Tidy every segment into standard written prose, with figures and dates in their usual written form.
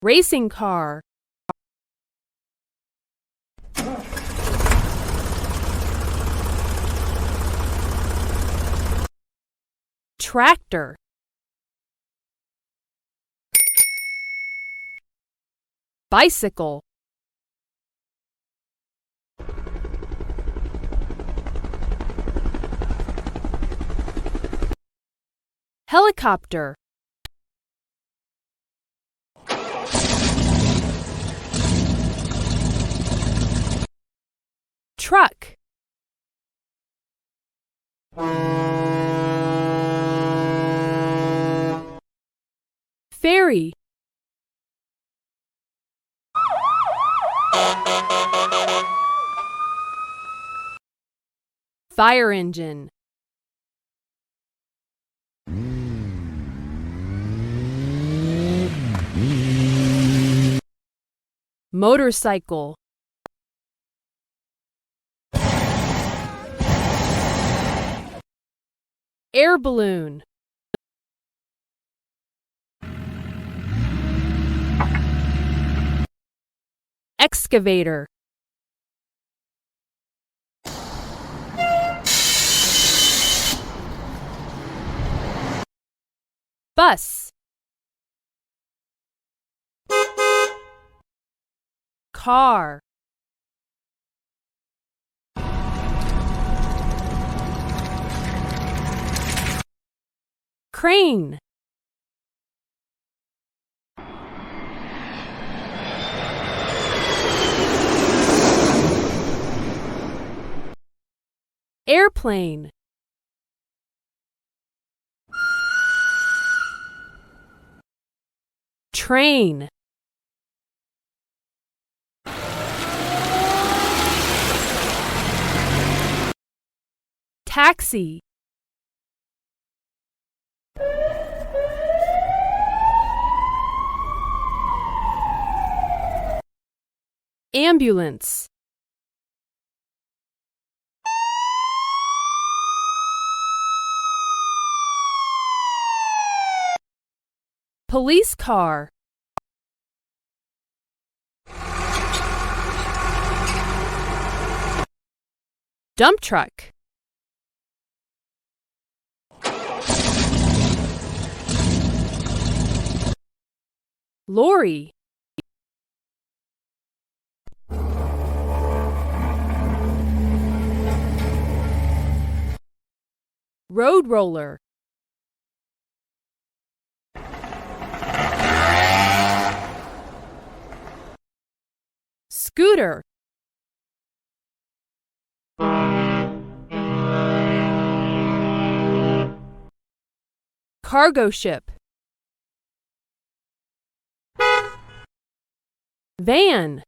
Racing car. Tractor. Bicycle. Helicopter. Truck. Ferry. Fire engine. Motorcycle. Air balloon. Excavator. Bus. Car. Crane. Airplane. Train. Taxi. Ambulance. Police car. Dump truck. Lorry. Road roller. Scooter. Cargo ship. Van.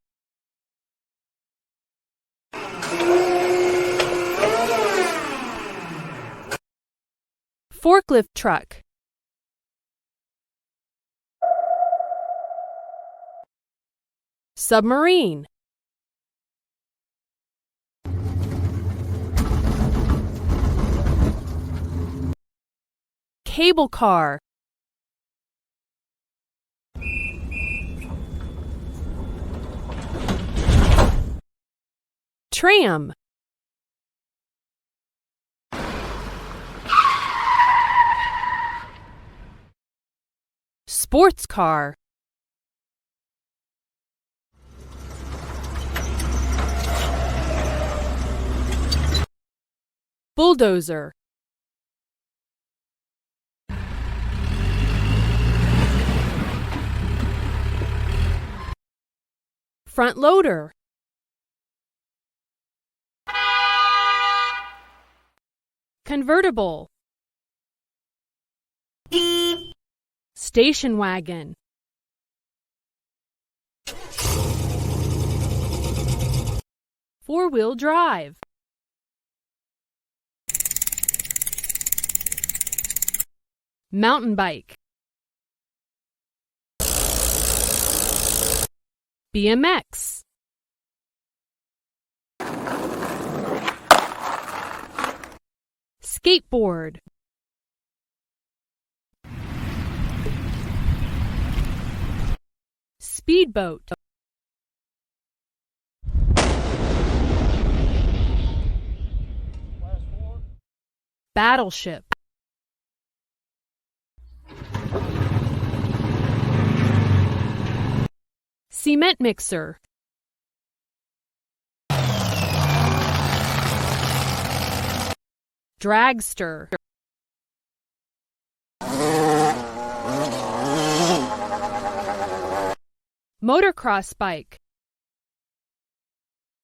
Forklift truck. Submarine. Cable car. Tram. Sports car. Bulldozer. Front loader. Convertible. Station wagon. Four-wheel drive. Mountain bike. BMX. Skateboard. Speedboat. Battleship. Cement mixer. Dragster. Motocross bike.